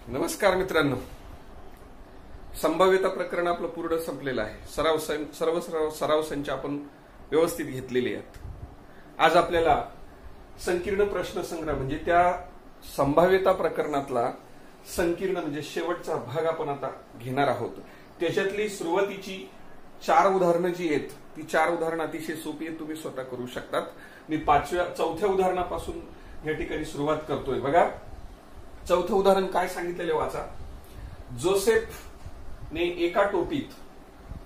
नमस्कार मित्रांनो, संभाव्यता प्रकरण आपलं पूर्ण संपलेलं आहे. सर्व सराव संच आपण व्यवस्थित घेतलेले आहेत. आज आपल्याला संकीर्ण प्रश्न संग्रह म्हणजे त्या संभाव्यता प्रकरणातला संकीर्ण म्हणजे शेवटचा भाग आपण आता घेणार आहोत. त्याच्यातली सुरुवातीची 4 उदाहरणं जी आहेत ती 4 उदाहरणं अतिशय सोपी आहेत, तुम्ही स्वतः करू शकतात. मी 4थ्या उदाहरणापासून या ठिकाणी सुरुवात करतोय. बघा, 4थं उदाहरण काय सांगितलेले वाचा. जोसेफने एका टोपीत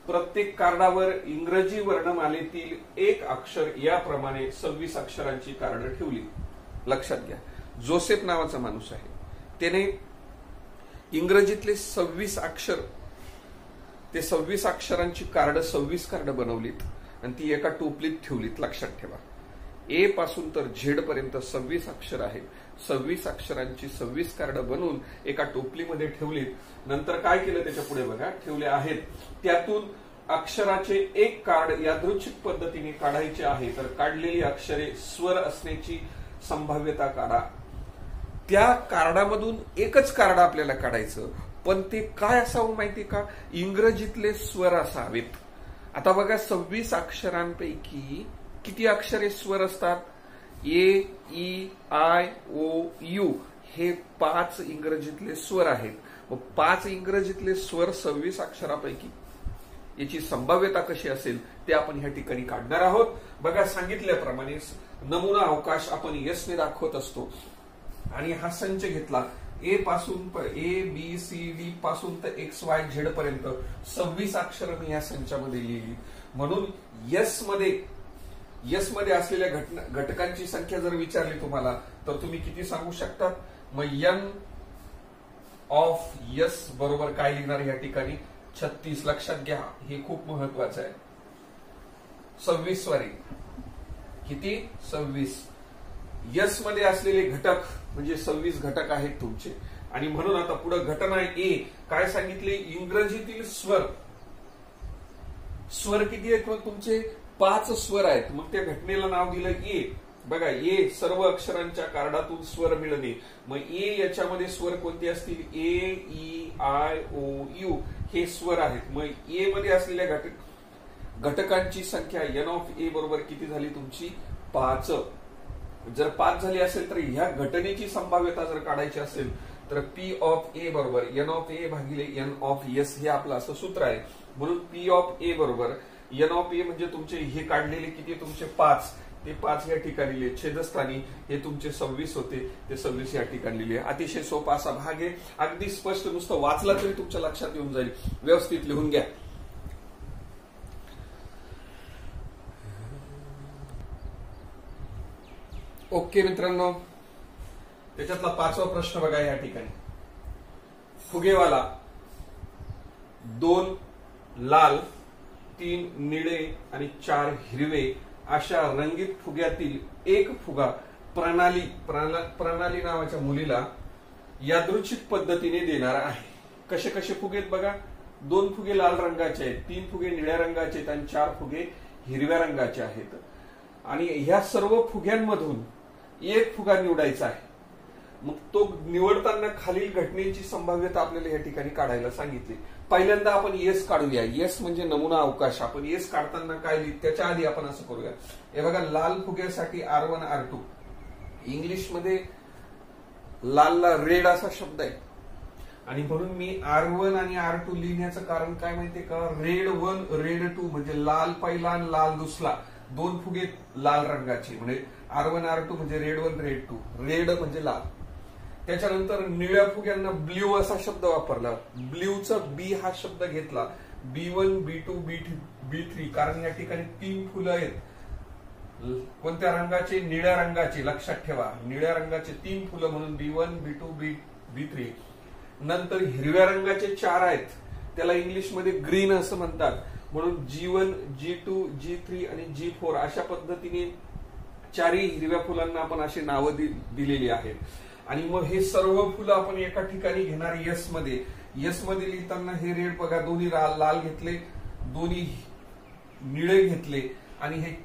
प्रत्येक कार्डावर इंग्रजी वर्णमालेतील एक अक्षर याप्रमाणे 26 अक्षरांची कार्ड ठेवली. लक्षात घ्या, जोसेफ नावाचा माणूस आहे. त्याने इंग्रजीतले 26 अक्षर, ते 26 अक्षरांची कार्ड 26 कार्ड बनवलीत आणि ती एका टोपलीत ठेवलीत. लक्षात ठेवा, ए पासून तर झेड पर्यंत 26 अक्षर आहेत. 26 अक्षरांची 26 कार्ड बनवून एका टोपलीमध्ये ठेवलीत. नंतर काय केलं त्याच्या पुढे बघा, ठेवले आहेत. त्यातून अक्षराचे एक कार्ड यादृच्छिक पद्धतीने काढायचे आहे. तर काढलेली अक्षरे स्वर असण्याची संभाव्यता काढा. त्या कार्डामधून एकच कार्ड आपल्याला काढायचं, पण ते काय असावं माहिती का, इंग्रजीतले स्वर असावेत. आता बघा, 26 अक्षरांपैकी किती अक्षरे स्वर असतात? ए, ई, आय, ओ, यू हे 5 इंग्रजीतले स्वर आहेत. 5 इंग्रजीतले स्वर 26 अक्षरापैकी याची संभाव्यता कशी असेल ते आपण ह्या ठिकाणी काढणार आहोत. बघा, सांगितल्याप्रमाणे नमुना अवकाश आपण यस ने दाखवत असतो आणि हा संच घेतला. ए पासून ए बी सी डी पासून तर एक्स वाय झेड पर्यंत 26 अक्षर मी या संचामध्ये लिहिली. म्हणून यस मध्ये असलेल्या घटकांची संख्या जर विचारली तुम्हाला तर तुम्ही किती सांगू शकता? मग एन ऑफ यस बरोबर काय लिहिणार या ठिकाणी? 36. लक्षात घ्या, हे खूप महत्वाचं आहे. 26 वारी किती? 26. यस मध्ये असलेले घटक म्हणजे 26 घटक आहेत तुमचे. आणि म्हणून आता पुढे घटना ए काय सांगितले? इंग्रजीतील स्वर किती आहेत? मग तुमचे 5 स्वर आहेत. मग त्या घटनेला नाव दिलं ए. बघा, ए सर्व अक्षरांच्या कार्डातून स्वर मिळणे. मग ए याच्यामध्ये स्वर कोणते असतील? ए, ई, आय, ओ, यू हे स्वर आहेत. मग ए मध्ये असलेल्या घटकांची संख्या एन ऑफ ए बरोबर किती झाली तुमची? 5. जर 5 झाली असेल तर ह्या घटनेची संभाव्यता जर काढायची असेल तर पी ऑफ ए बरोबर एन ऑफ ए भागिले एन ऑफ एस हे आपलं असं सूत्र आहे. म्हणून पी ऑफ ए बरोबर एन ऑफ ए म्हणजे तुमचे हे काढलेले किती? तुमचे 5. ते 5 या ठिकाणी लिहिले. छेदस्थानी हे तुमचे 26 होते, ते 26 या ठिकाणी लिहिले. अतिशय सोपा असा भाग आहे. अगदी स्पष्ट, नुसतं वाचला तरी तुमच्या लक्षात येऊन जाईल. व्यवस्थित लिहून घ्या. ओके मित्रांनो, त्याच्यातला 5वा प्रश्न बघा या ठिकाणी. फुगेवाला 2 लाल, 3 निळे आणि 4 हिरवे अशा रंगीत फुग्यातील एक फुगा प्रणाली नावाच्या मुलीला यादृच्छिक पद्धतीने देणार आहे. कसे कसे फुगेत बघा. 2 फुगे लाल रंगाचे आहेत, 3 फुगे निळ्या रंगाचे आहेत आणि 4 फुगे हिरव्या रंगाचे आहेत. आणि ह्या सर्व फुग्यांमधून एक फुगा निवडायचा आहे. मग तो निवडताना खालील घटनेची संभाव्यता आपल्याला या ठिकाणी काढायला सांगितली. पहिल्यांदा आपण येस काढूया. येस म्हणजे नमुना अवकाश. आपण येस काढताना काय लिहित त्याच्या आधी आपण असं करूया. हे बघा, लाल फुग्यासाठी R1 R2. इंग्लिशमध्ये लालला रेड असा शब्द आहे आणि म्हणून मी R1 आणि R2 लिहिण्याचं कारण काय माहितीये का? रेड 1 रेड 2 म्हणजे लाल पहिला आणि लाल दुसरा. 2 फुगे लाल रंगाचे म्हणजे R1 R2 म्हणजे रेड 1 रेड 2. रेड म्हणजे लाल. त्याच्यानंतर निळ्या फुग्यांना ब्ल्यू असा शब्द वापरला. ब्ल्यूचा बी हा शब्द घेतला. B1 B2 B3 कारण या ठिकाणी 3 फुलं आहेत. कोणत्या रंगाचे? निळ्या रंगाचे. लक्षात ठेवा, निळ्या रंगाचे 3 फुलं म्हणून B1 B2 B3. नंतर हिरव्या रंगाचे 4 आहेत, त्याला इंग्लिशमध्ये ग्रीन असं म्हणतात. म्हणून G1 G2 G3 आणि G4 अशा पद्धतीने 4ही हिरव्या फुलांना आपण अशी नावं दिलेली आहेत. आणि मग हे सर्व फुलं आपण एका ठिकाणी घेणार यस मध्ये. यस मध्ये लिहिताना हे रेड बघा, दोन्ही लाल घेतले, दोन्ही निळे घेतले आणि हे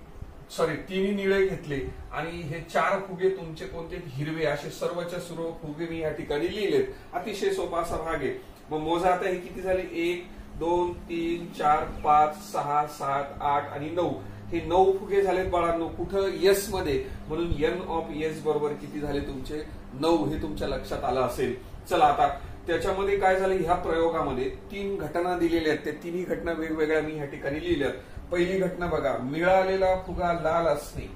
सॉरी तिन्ही निळे घेतले आणि हे 4 फुगे तुमचे कोणते हिरवे, असे सर्वच्या सर्व फुगे मी या ठिकाणी लिहिलेत. अतिशय सोपा असा भाग आहे. मग मोजा आता हे किती झाले, 1 2 3 4 5 6 7 8 आणि 9. हे 9 फुगे झालेत बाळांनो. कुठं, यस मध्ये. म्हणून एन ऑफ एस बरोबर किती झाले तुमचे, 9. हे तुमच्या लक्षात आलं असेल. चला आता त्याच्यामध्ये काय झालं, ह्या प्रयोगामध्ये 3 घटना दिलेल्या आहेत. त्या तिन्ही घटना वेगवेगळ्या मी ह्या ठिकाणी लिहिल्यात. पहिली घटना बघा, मिळालेला फुगा लाल असणे.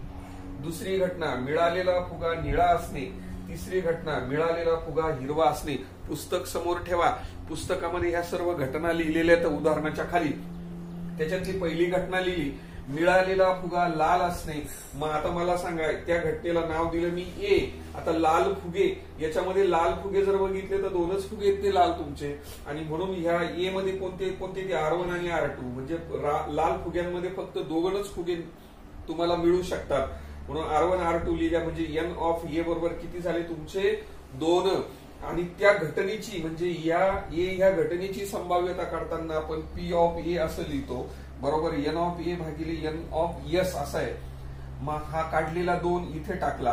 दुसरी घटना, मिळालेला फुगा निळा असणे. तिसरी घटना, मिळालेला फुगा हिरवा असणे. पुस्तक समोर ठेवा. पुस्तकामध्ये ह्या सर्व घटना लिहिलेल्या आहेत उदाहरणाच्या खाली. त्याच्यातली पहिली घटना लिहिली, मिळालेला फुगा लाल असणे. मग आता मला सांगा, त्या घटनेला नाव दिलं मी ए. आता लाल फुगे, याच्यामध्ये लाल फुगे जर बघितले तर 2च फुगे आहेत ते लाल तुमचे. आणि म्हणून ह्या ए मध्ये कोणते कोणते ते R1 आणि R2, म्हणजे लाल फुग्यांमध्ये फक्त 2च फुगे तुम्हाला मिळू शकतात. म्हणून R1 R2 लिहिल्या. म्हणजे एन ऑफ ए बरोबर किती झाले तुमचे, 2. आणि त्या घटनेची म्हणजे ह्या घटनेची संभाव्यता काढताना आपण पी ऑफ ए असं लिहितो. बरोबर, एन ऑफ ए भागिले एन ऑफ एस असा आहे. मग हा काढलेला 2 इथे टाकला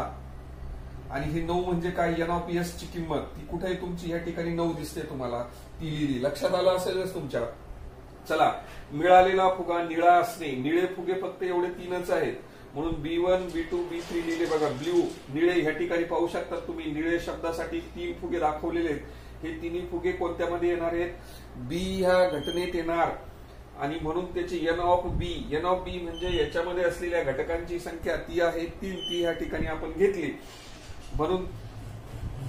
आणि हे 9 म्हणजे काय, एन ऑफ एस ची किंमत ती कुठे आहे तुमची, या ठिकाणी 9 दिसते तुम्हाला, ती लिहिली. लक्षात आलं असेलच तुमच्या. चला, मिळालेला फुगा निळा असणे. निळे फुगे फक्त एवढे 3च आहेत. म्हणून B1 B2 B3 लिहिले. बघा, ब्ल्यू निळे ह्या ठिकाणी पाहू शकता तुम्ही. निळे शब्दासाठी 3 फुगे दाखवलेले आहेत. हे तिन्ही फुगे कोणत्यामध्ये येणार आहेत, बी ह्या घटनेत येणार. आणि म्हणून त्याची n of B, n of B म्हणजे याच्यामध्ये असलेल्या घटकांची संख्या ती आहे 3. ती या ठिकाणी आपण घेतली. म्हणून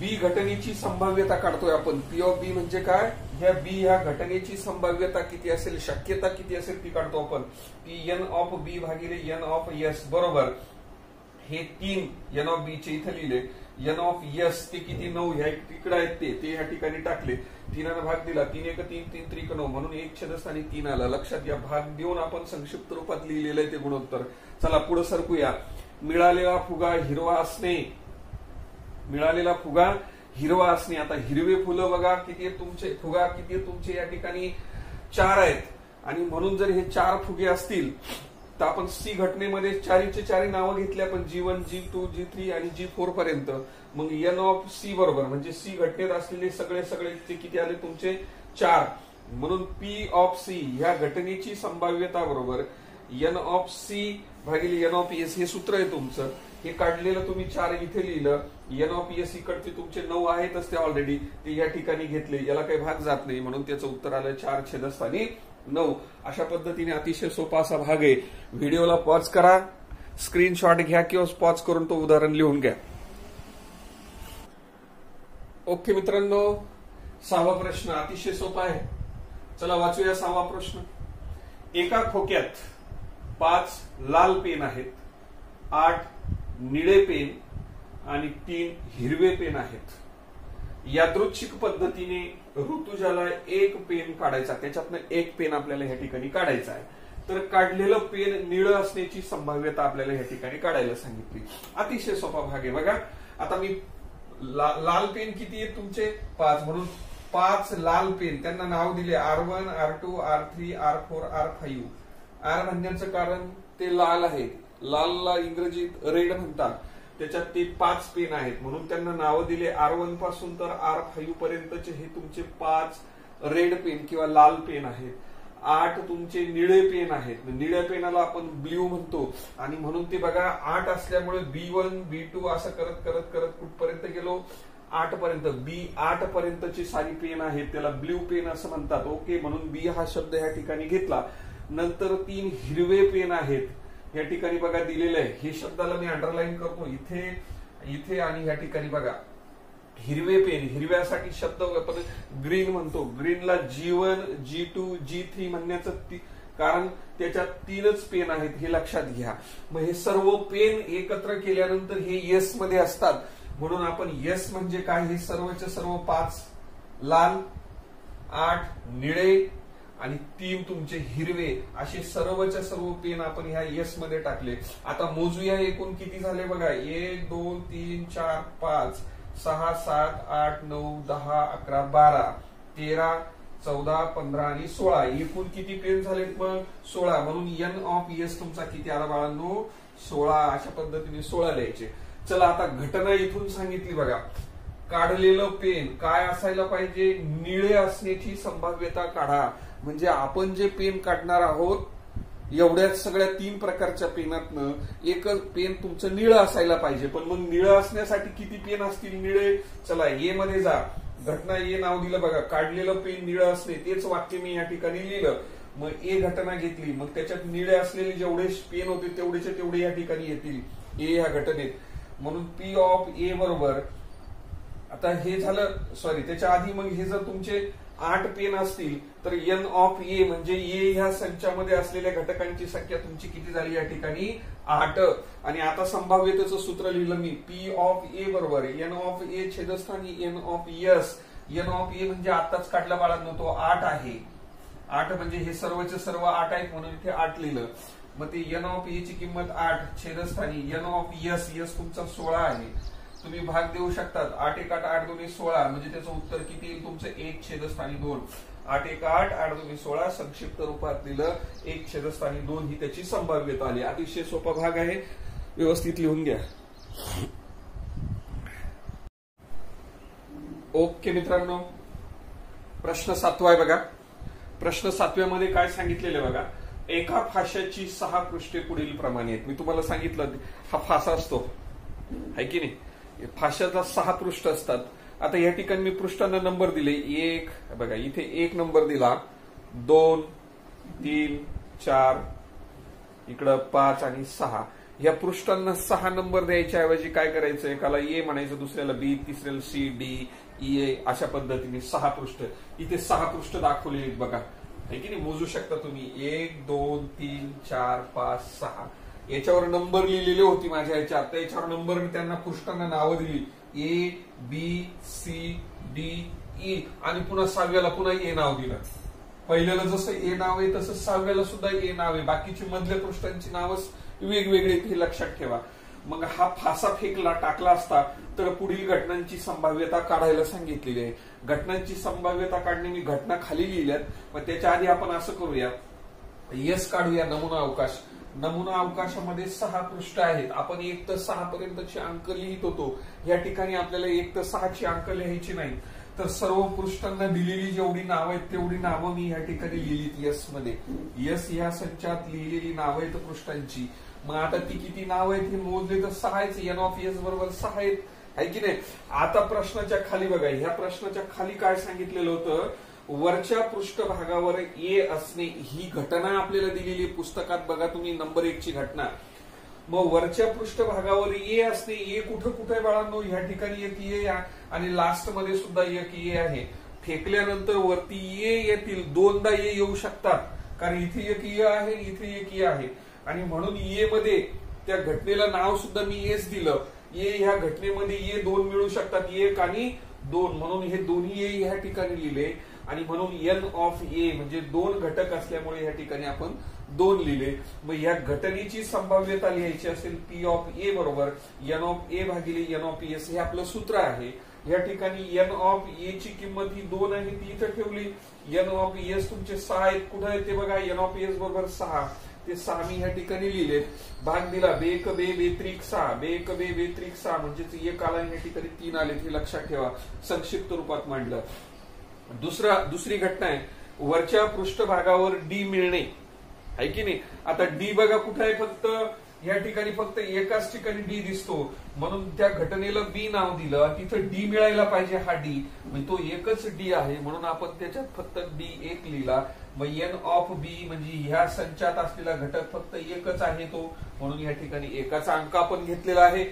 बी घटनेची संभाव्यता काढतोय आपण. पी ऑफ बी म्हणजे काय, ह्या बी ह्या घटनेची संभाव्यता किती असेल, शक्यता किती असेल ती काढतो आपण. ती एन ऑफ बी भागिले एन ऑफ एस बरोबर. हे 3 एन ऑफ बी चे इथे लिहिले. एन ऑफ एस ते किती, 9. ह्या तिकडे आहेत ते ह्या ठिकाणी टाकले. 3 भाग दिला. 3 1 3 3 3 9 म्हणून 1 छेदस्थानी 3 आला. लक्षात घ्या, भाग देऊन आपण संक्षिप्त रूपात लिहिलेलं आहे ते गुणोत्तर. चला पुढे सरकूया. मिळालेला फुगा हिरवा असणे. मिळालेला फुगा हिरवा असणे. आता हिरवे फुलं बघा किती आहेत तुमचे, फुगा किती आहेत तुमचे, या ठिकाणी 4 आहेत. आणि म्हणून जर हे 4 फुगे असतील तर आपण सी घटनेमध्ये 4चे 4 नावं घेतली आपण, G1 G2 G3 आणि G4 पर्यंत. मग एन ऑफ सी बरोबर म्हणजे सी घटनेत असलेले सगळे ते किती आले तुमचे, 4. म्हणून पी ऑफ सी ह्या घटनेची संभाव्यता बरोबर एन ऑफ सी भागिले एन ऑफ एस. हे सूत्र आहे तुमचं. हे काढलेलं तुम्ही 4 इथे लिहिलं. एन ऑफ एस इकडचे तुमचे 9 आहेतच ते ऑलरेडी, ते या ठिकाणी घेतले. याला काही भाग जात नाही म्हणून त्याचं उत्तर आलं 4 छेदस्थानी 9. अशा पद्धतीने अतिशय सोपा असा भाग आहे. व्हिडिओला पॉज करा, स्क्रीनशॉट घ्या किंवा पॉज करून तो उदाहरण लिहून घ्या. ओके मित्रांनो, 6वा प्रश्न अतिशय सोपा आहे. चला वाचूया 6वा प्रश्न. एका खोक्यात 5 लाल पेन आहेत, 8 निळे पेन आणि 3 हिरवे पेन आहेत. यादृच्छिक पद्धतीने ऋतुजाला 1 पेन काढायचा, त्याच्यातनं 1 पेन आपल्याला ह्या ठिकाणी काढायचा आहे. तर काढलेलं पेन निळं असण्याची संभाव्यता आपल्याला ह्या ठिकाणी काढायला सांगितली. अतिशय सोपा भाग आहे बघा. आता मी लाल पेन किती आहेत तुमचे, 5. म्हणून 5 लाल पेन, त्यांना नाव दिले R1 R2 R3 R4 R5. R म्हणण्याचं कारण ते लाल आहे. लालला इंग्रजीत रेड म्हणतात. त्याच्यात ते 5 पेन आहेत म्हणून त्यांना नाव दिले R1 पासून तर R5 पर्यंतचे हे तुमचे 5 रेड पेन किंवा लाल पेन आहेत. 8 तुमचे निळे पेन आहेत. निळ्या पेनाला आपण ब्ल्यू म्हणतो. आणि म्हणून ते बघा 8 असल्यामुळे B1 B2 असं करत करत करत कुठपर्यंत गेलो, 8 पर्यंत. B8 पर्यंतची सारी पेन आहेत, त्याला ब्ल्यू पेन असं म्हणतात. ओके, म्हणून बी हा शब्द ह्या ठिकाणी घेतला. नंतर 3 हिरवे पेन आहेत. या ठिकाणी बघा दिलेलं आहे, हे शब्दाला मी अंडरलाईन करतो इथे आणि या ठिकाणी बघा हिरवे पेन. हिरव्यासाठी शब्द आपण ग्रीन म्हणतो. ग्रीनला G1 G2 G3 म्हणण्याचं कारण त्याच्यात 3च पेन आहेत, हे लक्षात घ्या. मग हे सर्व पेन एकत्र केल्यानंतर हे एस मध्ये असतात. म्हणून आपण एस म्हणजे काय, हे सर्वच्या सर्व 5 लाल, 8 निळे आणि 3 तुमचे हिरवे असे सर्वच्या सर्व पेन आपण ह्या एस मध्ये टाकले. आता मोजूया एकूण किती झाले बघा. 1 2 3 4 5 6 7 8 9 10 11 12 13 14 15 आणि 16. एकूण किती पेन झालेत मग, 16. म्हणून एन ऑफ एस तुमचा किती आला बाळांनो, 16 अशा पद्धतीने 16 लिहायचे. चला आता घटना इथून सांगितली बघा. काढलेलं पेन काय असायला पाहिजे, निळे असण्याची संभाव्यता काढा. म्हणजे आपण जे पेन काढणार आहोत एवढ्याच सगळ्या 3 प्रकारच्या पेनातनं एकच पेन तुमचं निळं असायला पाहिजे. पण मग निळं असण्यासाठी किती पेन असतील निळे? चला ए मध्ये जा. घटना ए नाव दिलं बघा. काढलेलं पेन निळं असणे, तेच वाक्य मी या ठिकाणी लिहिलं. मग ए घटना घेतली, मग त्याच्यात निळे असलेले जेवढे पेन होते तेवढेचे तेवढे या ठिकाणी येतील ए ह्या घटनेत. म्हणून पी ऑफ ए बरोबर, आता हे झालं, सॉरी त्याच्या आधी मग हे जर तुमचे 8 पेन असतील तर एन ऑफ ए म्हणजे ए ह्या संचामध्ये असलेल्या घटकांची संख्या तुमची किती झाली या ठिकाणी 8. आणि आता संभाव्यतेचं सूत्र लिहिलं मी. पी ऑफ ए बरोबर एन ऑफ ए छेदस्थानी n of S. N of A म्हणजे आताच काढला बाळांनो तो 8 आहे. 8 म्हणजे हे सर्वचे सर्व 8 आहेत म्हणून इथे 8 लिहिलं. मग ते एन ऑफ ए ची किंमत 8 छेदस्थानी एन ऑफ एस. एस तुमचा 16 आहे. तुम्ही भाग देऊ शकतात. 8 1 8 8 2 16 म्हणजे त्याचं उत्तर किती येईल तुमचं 1 छेदस्थानी 2. 8 1 8 8 2 16 संक्षिप्त रूपात दिलं 1 छेदस्थानी 2 ही त्याची संभाव्यता आली. अतिशय सोपा भाग आहे, व्यवस्थित लिहून घ्या. ओके मित्रांनो, प्रश्न 7वा आहे बघा. प्रश्न 7व्यामध्ये काय सांगितलेलं बघा. एका फाशाची 6 पृष्ठे पुढील प्रमाणे आहेत. मी तुम्हाला सांगितलं हा फासा असतो आहे की नाही. फाशाचा 6 पृष्ठ असतात. आता या ठिकाणी मी पृष्ठांना नंबर दिले. 1 बघा इथे 1 नंबर दिला, 2 3 4 इकडं 5 आणि 6. या पृष्ठांना 6 नंबर द्यायच्या ऐवजी काय करायचं, एकाला ए म्हणायचं, दुसऱ्याला बी, तिसऱ्याला सी डी ई ए अशा पद्धतीने 6 पृष्ठ. इथे 6 पृष्ठ दाखवलेली आहेत बघा आहे की नाही. मोजू शकता तुम्ही 1 2 3 4 5 6. याच्यावर नंबर लिहिलेले होती माझ्या याच्या. आता याच्यावर नंबर त्यांना पृष्ठांना नावं दिली. A B C D E आणि पुन्हा 6व्याला पुन्हा ए नाव दिलं. पहिल्याला जसं ए नाव आहे तसं 6व्याला सुद्धा ए नाव आहे. बाकीची मधल्या पृष्ठांची नावच वेगवेगळे, हे लक्षात ठेवा. मग हा फासा फेकला टाकला असता तर पुढील घटनांची संभाव्यता काढायला सांगितलेली आहे. घटनांची संभाव्यता काढणे मी घटना खाली लिहिल्यात. मग त्याच्या आधी आपण असं करूया, यस काढूया. नमुना अवकाश. नमुना अवकाशामध्ये 6 पृष्ठ आहेत. आपण 1 ते 6 पर्यंतचे अंक लिहित होतो. या ठिकाणी आपल्याला 1 ते 6 ची अंक लिहायची नाही. तर सर्व पृष्ठांना दिलेली जेवढी नावं आहेत तेवढी नावं मी या ठिकाणी लिहिलीत यस मध्ये. यस ह्या संचात लिहिलेली नावं आहेत पृष्ठांची. मग आता ती किती नाव आहेत हे मोजले तर 6 आहेत. एन ऑफ एस बरोबर 6 आहेत आहे की नाही. आता प्रश्नाच्या खाली बघा. ह्या प्रश्नाच्या खाली काय सांगितलेलं होतं, वरच्या पृष्ठभागावर ए असणे ही घटना आपल्याला दिलेली पुस्तकात बघा तुम्ही. नंबर 1 ची घटना. मग वरच्या पृष्ठभागावर ए असणे, ए कुठं कुठे बाळांनो, ह्या ठिकाणी एक ए आणि लास्ट मध्ये सुद्धा एक ए आहे. फेकल्यानंतर वरती ए येतील, 2दा ए येऊ शकतात कारण इथे एक ए आहे, इथे एक ए आहे. आणि म्हणून ए मध्ये त्या घटनेला नाव सुद्धा मी एस दिलं. ए ह्या घटनेमध्ये ए 2 मिळू शकतात, 1 आणि 2. म्हणून हे दोन्ही ए ह्या ठिकाणी लिहिले. आणि म्हणून एन ऑफ ए म्हणजे 2 घटक असल्यामुळे या ठिकाणी आपण 2 लिहिले. मग या घटनेची संभाव्यता लिहायची असेल पी ऑफ ए बरोबर एन ऑफ ए भागिले एन ऑफ एस. हे आपलं सूत्र आहे. या ठिकाणी एन ऑफ ए ची किंमत ही 2 आहे, ती इथं ठेवली. एन ऑफ एस तुमचे 6 आहेत. कुठे आहेत ते बघा. एन ऑफ एस बरोबर 6. ते 6 मी या ठिकाणी लिहिले. भाग दिला. बेक बे बेत्रिक 6. बेक बे बेत्रिक 6 म्हणजेच एक आला, या ठिकाणी 3 आले. हे लक्षात ठेवा. संक्षिप्त रूपात मांडलं. दुसरी घटना आहे, वरच्या पृष्ठभागावर डी मिळणे आहे की नाही. आता डी बघा कुठे आहे, फक्त या ठिकाणी फक्त एकाच ठिकाणी डी दिसतो. म्हणून त्या घटनेला बी नाव दिलं. तिथं डी मिळायला पाहिजे. हा डी म्हणजे तो एकच डी आहे म्हणून आपण त्याच्यात फक्त डी 1 लिहिला. मग एन ऑफ बी म्हणजे ह्या संचात असलेला घटक फक्त एकच आहे तो, म्हणून या ठिकाणी एकाचा अंक आपण घेतलेला आहे.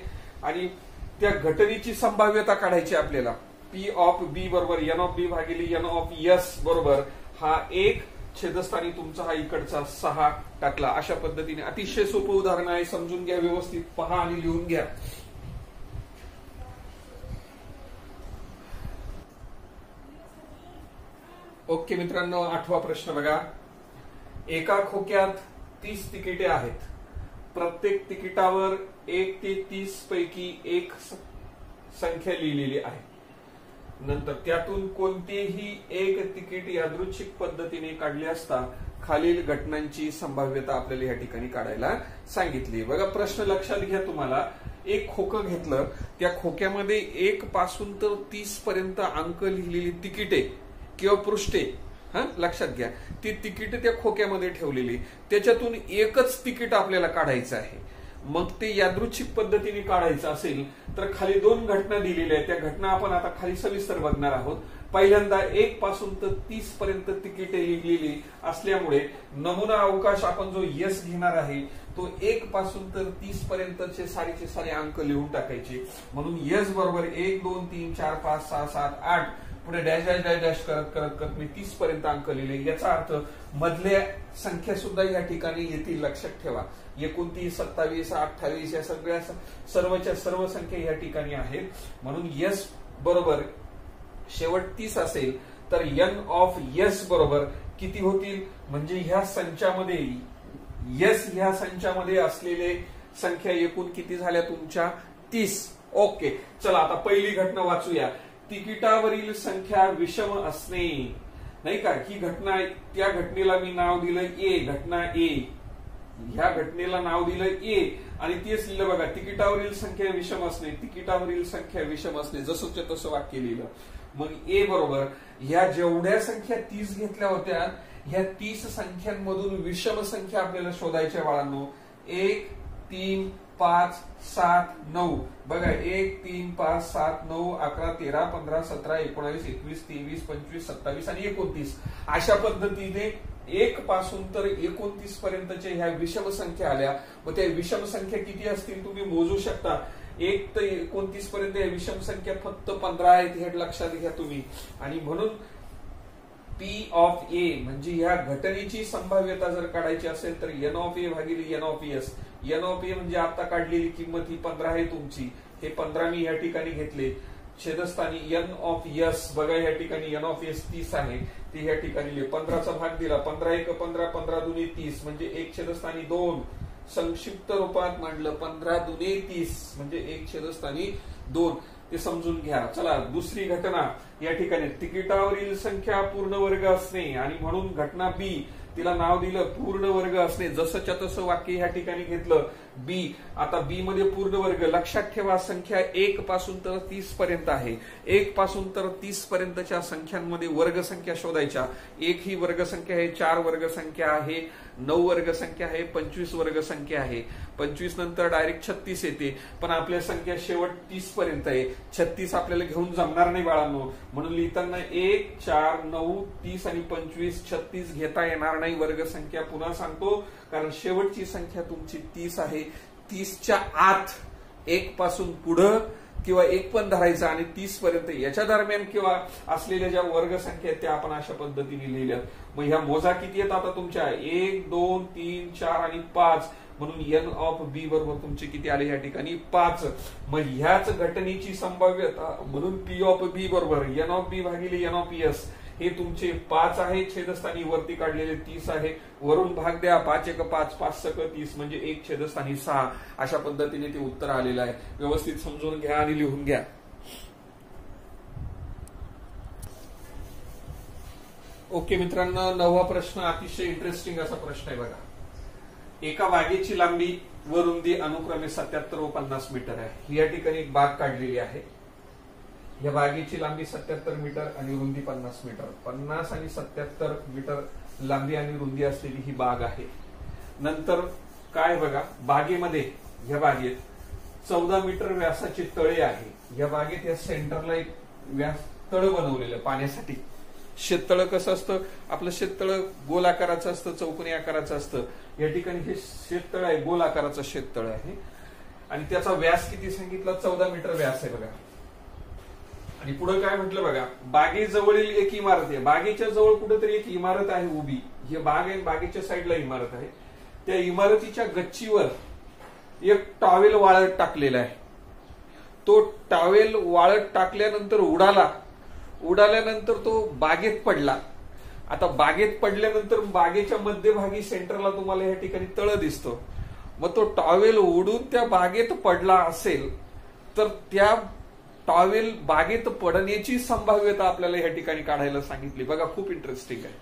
आणि त्या घटनेची संभाव्यता काढायची आपल्याला. पी ऑफ बी बरोबर एन ऑफ बी भागिले एन ऑफ एस बरोबर हा 1 छेदस्थानी तुमचा हा इकडचा 6 टाकला. अशा पद्धतीने अतिशय सोपं उदाहरण आहे. समजून घ्या, व्यवस्थित पहा आणि लिहून घ्या. ओके मित्रांनो, 8वा प्रश्न बघा. एका खोक्यात 30 तिकिटे आहेत. प्रत्येक तिकिटावर 1 ते 30 पैकी एक संख्या लिहिलेली आहे. नंतर त्यातून कोणतेही एक तिकीट यादृच्छिक पद्धतीने काढले असता खालील घटनांची संभाव्यता आपल्याला या ठिकाणी काढायला सांगितली। बघा प्रश्न लक्षात घ्या, तुम्हाला एक खोकं घेतलं, त्या खोक्यामध्ये 1 पासून तर 30 पर्यंत अंक लिहिलेली तिकिटे किंवा पृष्ठे लक्षात घ्या, ती तिकीट त्या खोक्यामध्ये ठेवलेली, त्याच्यातून एकच तिकीट आपल्याला काढायचं आहे। मग ते यादृच्छिक पद्धतीने काढायचं असेल तर खाली 2 घटना दिलेल्या आहेत, त्या घटना आपण आता खाली सविस्तर बघणार आहोत। पहिल्यांदा 1 पासून तर 30 पर्यंत तिकिटे लिहिलेली असल्यामुळे नमुना अवकाश आपण जो यस घेणार आहे तो 1 पासून तर 30 पर्यंतचे सारीचे सारे अंक लिहून टाकायचे। म्हणून यस बरोबर 1 2 3 4 5 6 7 8 पुढे डॅश डॅश डॅश डॅश करत करत करत मी 30 पर्यंत अंक लिहिले। याचा अर्थ मधल्या संख्या सुद्धा या ठिकाणी येतील, लक्षात ठेवा। 29 27 28 या सगळ्या सर्वच्या सर्व संख्या या ठिकाणी आहेत। म्हणून यस बरोबर शेवट 30 असेल तर एन ऑफ यस बरोबर किती होतील, म्हणजे ह्या संचामध्ये यस ह्या संचामध्ये असलेले संख्या एकूण किती झाल्या तुमच्या 30। ओके, चला आता पहिली घटना वाचूया। तिकिटावरील संख्या विषम असणे, नाही का, ही घटना, त्या घटनेला मी नाव दिलं ए, घटना ए, ह्या घटनेला नाव दिलं ए आणि तेच लिहिलं बघा, तिकिटावरील संख्या विषम असणे, तिकिटावरील संख्या विषम असणे, जसंच्या तसं वाक्य लिहिलं। मग ए बरोबर ह्या जेवढ्या संख्या 30 घेतल्या होत्या, ह्या 30 संख्यांमधून विषम संख्या आपल्याला शोधायच्या बाळांनो। 1 3 5 7 9 बघा, 1 3 5 7 9 11 13 15 17 19 21 23 25 27 आणि 29 अशा पद्धतीने 1 पासून तर 29 पर्यंतच्या ह्या विषम संख्या आल्या। मग त्या विषम संख्या किती असतील तुम्ही मोजू शकता। 1 ते 29 पर्यंत या विषम संख्या फक्त 15 आहेत, हे लक्षात घ्या तुम्ही। आणि म्हणून पी ऑफ ए म्हणजे ह्या घटनेची संभाव्यता जर काढायची असेल तर एन ऑफ ए भागिले n of S. N of A म्हणजे आता काढलेली किंमत ही 15 आहे तुमची, हे 15 मी या ठिकाणी घेतले। छेदस्थानी एन ऑफ एस बघा, या ठिकाणी एन ऑफ एस 30 आहे, ते या ठिकाणी 15चा भाग दिला, 15 1 15 15 2 30 म्हणजे 1 छेदस्थानी 2, संक्षिप्त रूपात मांडलं 15 2 30 म्हणजे 1 छेदस्थानी 2, ते समजून घ्या। चला दुसरी घटना या ठिकाणी तिकिटावरील संख्या पूर्ण वर्ग असणे आणि म्हणून घटना बी, तिला नाव दिलं पूर्ण वर्ग असणे, जसंच्या तसं वाक्य या ठिकाणी घेतलं बी। आता बी मध्ये पूर्ण वर्ग, लक्षात ठेवा संख्या 1 पासून तर 30 पर्यंत आहे, 1 पासून तर 30 पर्यंतच्या संख्यांमध्ये वर्ग संख्या शोधायच्या। 1 ही वर्ग संख्या आहे, 4 वर्ग संख्या आहे, 9 वर्ग संख्या आहे, 25 वर्ग संख्या आहे। 25 नंतर डायरेक्ट 36 येते, पण आपल्या संख्या शेवट 30 पर्यंत आहे, 36 आपल्याला घेऊन जमणार नाही बाळांनो। म्हणून लिहिताना 1 4 9 30 आणि 25 36 घेता येणार नाही वर्ग संख्या। पुन्हा सांगतो, कारण शेवटची संख्या तुमची 30 आहे। 30च्या आत 1 पासून पुढं किंवा 1 पण धरायचा आणि 30 पर्यंत याच्या दरम्यान किंवा असलेल्या ज्या वर्ग संख्या आहेत त्या आपण अशा पद्धतीने लिहिल्यात। मग ह्या मोजा किती आहेत आता तुमच्या, 1 2 3 4 आणि 5, म्हणून एन ऑफ बी बरोबर तुमचे किती आले या ठिकाणी 5। मग ह्याच घटनेची संभाव्यता म्हणून पी ऑफ बी बरोबर एन ऑफ बी भागिले एन ऑफ एस, हे तुमचे 5 आहे, छेदस्थानी वरती काढलेले 30 आहे, वरून भाग द्या, 5 1 5 5 सक 30 म्हणजे 1 छेदस्थानी 6, अशा पद्धतीने ते उत्तर आलेलं आहे। व्यवस्थित समजून घ्या आणि लिहून घ्या। ओके मित्रांनो, 9वा प्रश्न अतिशय इंटरेस्टिंग असा प्रश्न आहे बघा। एका बागेची लांबी व रुंदी अनुक्रमे 77 व 50 मीटर आहे। या ठिकाणी एक बाग काढलेली आहे, या बागेची लांबी 77 मीटर आणि रुंदी 50 मीटर, 50 आणि 77 मीटर लांबी आणि रुंदी असलेली ही बाग आहे। नंतर काय बघा, बागेमध्ये या बागेत 14 मीटर व्यासाचे तळे आहे। या बागेत या सेंटरला एक व्यास तळ बनवलेलं पाण्यासाठी। शेततळ कसं असतं, आपलं शेततळ गोल आकाराचं असतं, चौकोनी आकाराचं असतं। या ठिकाणी हे शेततळ आहे, गोल आकाराचं शेततळ आहे आणि त्याचा व्यास किती सांगितला, 14 मीटर व्यास आहे बघा। आणि पुढे काय म्हटलं बघा, बागेजवळील एक इमारत आहे, बागेच्या जवळ कुठेतरी एक इमारत आहे उभी, ही बाग आहे, बागेच्या साईडला इमारत आहे। त्या इमारतीच्या गच्चीवर एक टॉवेल वाळत टाकलेला आहे। तो टॉवेल वाळत टाकल्यानंतर उडाल्यानंतर तो बागेत पडला। आता बागेत पडल्यानंतर बागेच्या मध्यभागी सेंटरला तुम्हाला या ठिकाणी तळ दिसतो। मग तो टॉवेल उडून त्या बागेत पडला असेल तर त्या टॉवेल बागेत पडण्याची संभाव्यता आपल्याला या ठिकाणी काढायला सांगितली बघा, खूप इंटरेस्टिंग आहे।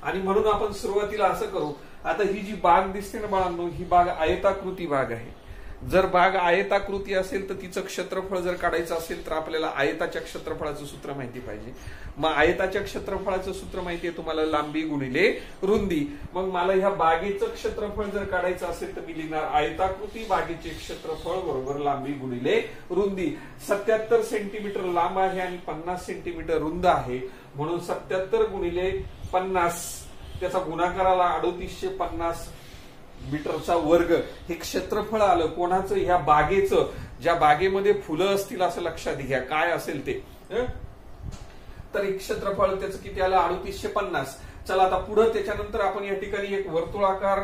आणि म्हणून आपण सुरुवातीला असं करू, आता ही जी बाग दिसते ना बाळांनो, ही बाग आयताकृती बाग आहे. जर बाग आयताकृती असेल तर तिचं क्षेत्रफळ जर काढायचं असेल तर आपल्याला आयताच्या क्षेत्रफळाचं सूत्र माहिती पाहिजे. मग आयताच्या क्षेत्रफळाचं सूत्र माहिती आहे तुम्हाला, लांबी गुणिले रुंदी. मग मला ह्या बागेचं क्षेत्रफळ जर काढायचं असेल तर मी लिहिणार आयताकृती बागेचे क्षेत्रफळ बरोबर लांबी गुणिले रुंदी. 77 सेंटीमीटर लांब आहे आणि 50 सेंटीमीटर रुंद आहे, म्हणून 77 गुणिले 50 त्याचा गुणाकार आला 3850 मीटरचा वर्ग. हे क्षेत्रफळ आलं कोणाचं, ह्या बागेचं. ज्या बागेमध्ये फुलं असतील असं लक्षात घ्या, काय असेल ते. तर एक क्षेत्रफळ त्याचं किती आलं, 3850. चला आता पुढे त्याच्यानंतर आपण या ठिकाणी एक वर्तुळाकार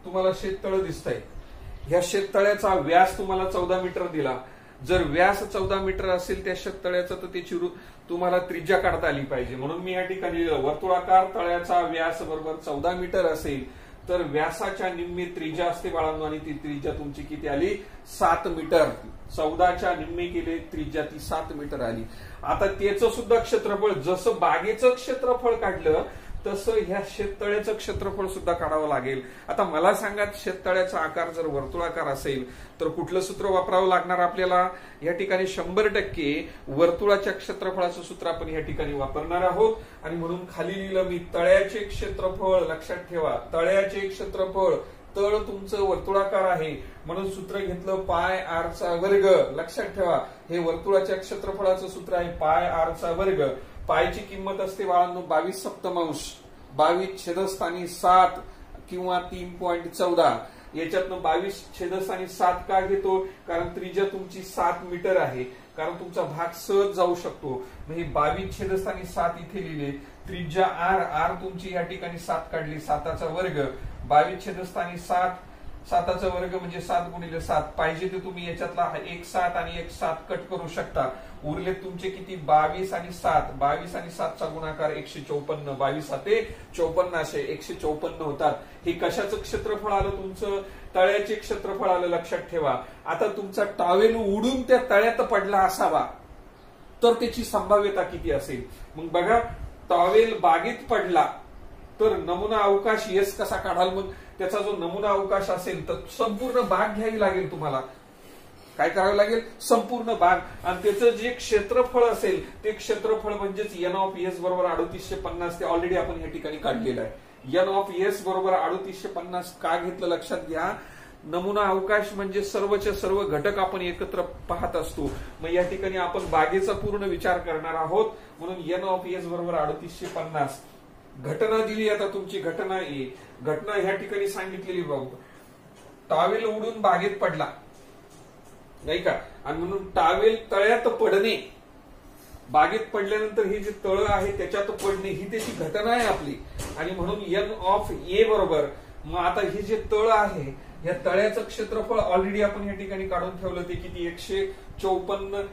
तुम्हाला शेततळ दिसतंय. ह्या शेततळ्याचा व्यास तुम्हाला 14 मीटर दिला. जर व्यास 14 मीटर असेल त्या शेततळ्याचा तर त्याची तुम्हाला त्रिज्या काढता आली पाहिजे. म्हणून मी या ठिकाणी वर्तुळाकार तळ्याचा व्यास बरोबर 14 मीटर असेल तर व्यासाच्या निम्मी त्रिज्या असते बाळांनो, आणि ती त्रिज्या तुमची किती आली, 7 मीटर. 14च्या निम्मी केले त्रिज्या ती 7 मीटर आली. आता त्याचं सुद्धा क्षेत्रफळ, जसं बागेचं क्षेत्रफळ काढलं तसं ह्या शेततळ्याचं क्षेत्रफळ सुद्धा काढावं लागेल. आता मला सांगा, शेततळ्याचा आकार जर वर्तुळाकार असेल तर कुठलं सूत्र वापरावं लागणार आपल्याला, या ठिकाणी 100% वर्तुळाच्या क्षेत्रफळाचं सूत्र आपण या ठिकाणी वापरणार आहोत. आणि म्हणून खाली लिहिलं मी, तळ्याचे क्षेत्रफळ, लक्षात ठेवा तळ्याचे क्षेत्रफळ, तळ तुमचं वर्तुळाकार आहे म्हणून सूत्र घेतलं पाय आर चा वर्ग. लक्षात ठेवा हे वर्तुळाच्या क्षेत्रफळाचं सूत्र आहे पाय आर चा वर्ग. पायची किंमत असते बाळांनो 22 सप्तमांश, 22 छेदस्थानी 7 किंवा 3.14. याच्यातनं 22 छेदस्थानी 7 का घेतो, कारण त्रिज्या तुमची 7 मीटर आहे, कारण तुमचा भाग सहज जाऊ शकतो. म्हणजे 22 छेदस्थानी 7 इथे लिहिले, त्रिज्या आर, आर तुमची या ठिकाणी 7 काढली, 7चा वर्ग. 22 छेदस्थानी 7, 7चा वर्ग म्हणजे 7 गुणिले 7. पाहिजे ते तुम्ही याच्यातला 1 7 आणि 1 7 कट करू शकता. उरले तुमचे किती, 22 आणि 7. 22 आणि 7चा गुणाकार 154. 22 7 54 असे 154 होतात. हे कशाचं क्षेत्रफळ आलं, तुमचं तळ्याचे क्षेत्रफळ आलं. लक्षात ठेवा. आता तुमचा टॉवेल उडून त्या तळ्यात पडला असावा तर त्याची संभाव्यता किती असेल. मग बघा, टॉवेल बागेत पडला तर नमुना अवकाश एस कसा काढाल. मग त्याचा जो नमुना अवकाश असेल तर संपूर्ण बाग घ्यावी लागेल तुम्हाला. काय करावं लागेल, संपूर्ण बाग. आणि त्याचं जे क्षेत्रफळ असेल ते क्षेत्रफळ म्हणजेच एन ऑफ एस बरोबर 3850. ते ऑलरेडी आपण या ठिकाणी काढलेलं आहे. एन ऑफ एस बरोबर 3850 का घेतलं लक्षात घ्या. नमुना अवकाश म्हणजे सर्वचे सर्व घटक आपण एकत्र पाहत असतो. मग या ठिकाणी आपण बागेचा पूर्ण विचार करणार आहोत, म्हणून एन ऑफ एस बरोबर 3850. घटना दिली, आता तुमची घटना ए. घटना ह्या ठिकाणी सांगितलेली बघ, टॉवेल उडून बागेत पडला नाही का, आणि म्हणून टॉवेल तळ्यात पडणे, बागेत पडल्यानंतर हे जे तळ आहे त्याच्यात पडणे ही त्याची घटना आहे आपली. आणि म्हणून एन ऑफ ए बरोबर, मग आता हे जे तळ आहे या तळ्याचं क्षेत्रफळ ऑलरेडी आपण या ठिकाणी काढून ठेवलं, ते किती, 154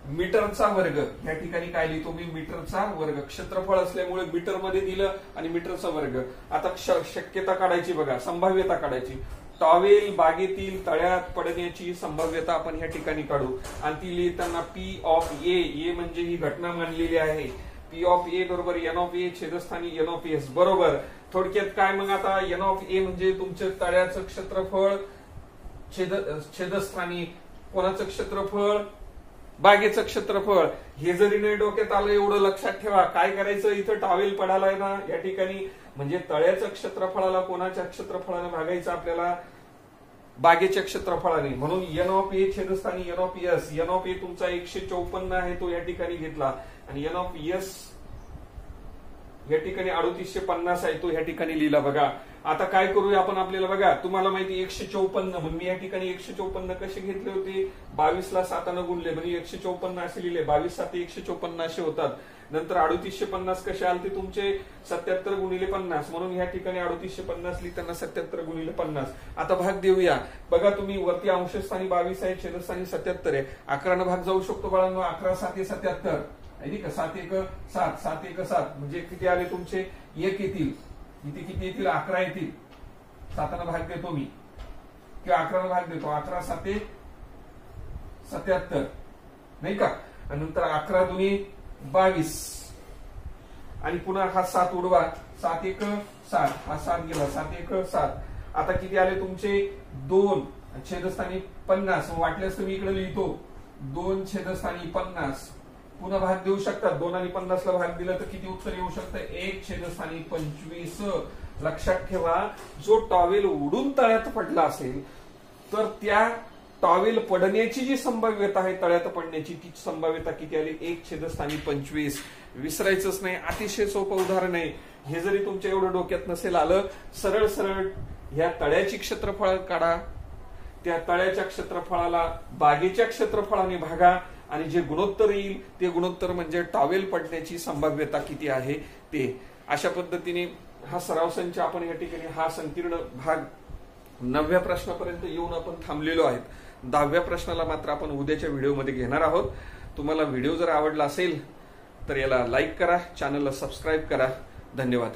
मीटरचा वर्ग. या ठिकाणी काय लिहितो मी, मीटरचा वर्ग. क्षेत्रफळ असल्यामुळे मीटर मध्ये दिलं आणि मीटरचा वर्ग. आता शक्यता काढायची बघा, संभाव्यता काढायची. टॉवेल बागेतील तळ्यात पडण्याची संभाव्यता आपण या ठिकाणी काढू आणि ती लिहिताना पी ऑफ ए म्हणजे ही घटना मानलेली आहे. पी ऑफ ए बरोबर एन ऑफ ए छेदस्थानी एन ऑफ एस बरोबर. थोडक्यात काय, मग आता एन ऑफ ए म्हणजे तुमचं तळ्याचं क्षेत्रफळ, छेदस्थानी कोणाचं क्षेत्रफळ, बागेचं क्षेत्रफळ. हे जरी नाही डोक्यात आलं एवढं लक्षात ठेवा. काय करायचं, इथं टॉवेल पडाला आहे ना या ठिकाणी, म्हणजे तळ्याच्या क्षेत्रफळाला कोणाच्या क्षेत्रफळाने भागायचं आपल्याला, बागेच्या क्षेत्रफळाने. म्हणून एन ऑफ ए छेदस्थानी n of S. N of A तुमचा 154 आहे तो या ठिकाणी घेतला आणि एन ऑफ एस या ठिकाणी 3850 आहे तो या ठिकाणी लिहिला. बघा आता काय करूया आपण, आपल्याला बघा तुम्हाला माहिती 154, म्हणून मी या ठिकाणी 154 कसे घेतले होते, 22 ला 7 गुणले म्हणजे 154 असे लिहिले. 22 7 154 असे होतात. नंतर 3850 कसे आले ते तुमचे 77 गुणिले 50, म्हणून या ठिकाणी 3850 लिहिताना 77 गुणिले 50. आता भाग देऊया. बघा तुम्ही वरती अंशस्थानी 22 आहे, छेदस्थानी 77 आहे. 11 भाग जाऊ शकतो बाळांनो. 11 7 77 7 1 7 7 1 7 म्हणजे किती आले तुमचे, 1 येतील. इथे किती येतील, 11 येतील. 7 भाग देतो मी किंवा 11 भाग देतो. 11 7 77 नाही का, आणि नंतर 11 दुनी 22 आणि पुन्हा हा 7 उडवा, 7 1 7, हा 7 गेला, 7 1 7. आता किती आले तुमचे 2 छेदस्थानी 50. वाटल्यास तुम्ही इकडे लिहितो 2 छेदस्थानी 50. पुन्हा भाग देऊ शकतात. 2 आणि 50 ला भाग दिला तर किती उत्तर येऊ शकतं? 1 छेदस्थानी 25. लक्षात ठेवा, जो टॉवेल उडून तळ्यात पडला असेल तर त्या टॉवेल पडण्याची जी संभाव्यता आहे, तळ्यात पडण्याची, ती संभाव्यता किती आली? 1 छेदस्थानी 25. विसरायचंच नाही, अतिशय सोपं उदाहरण आहे हे. जरी तुमच्या एवढं डोक्यात नसेल आलं, सरळ सरळ ह्या तळ्याची क्षेत्रफळ काढा, त्या तळ्याच्या क्षेत्रफळाला बागेच्या क्षेत्रफळाने भागा आणि जे गुणोत्तर येईल ते गुणोत्तर म्हणजे टॉवेल पडण्याची संभाव्यता किती आहे ते. अशा पद्धतीने हा सराव संच आपण या ठिकाणी हा संकीर्ण भाग 9व्या प्रश्नापर्यंत येऊन आपण थांबलेलो आहेत. 10व्या प्रश्नाला मात्र आपण उद्याच्या व्हिडिओमध्ये घेणार आहोत. तुम्हाला व्हिडिओ जर आवडला असेल तर याला लाईक करा, चॅनलला सबस्क्राईब करा. धन्यवाद.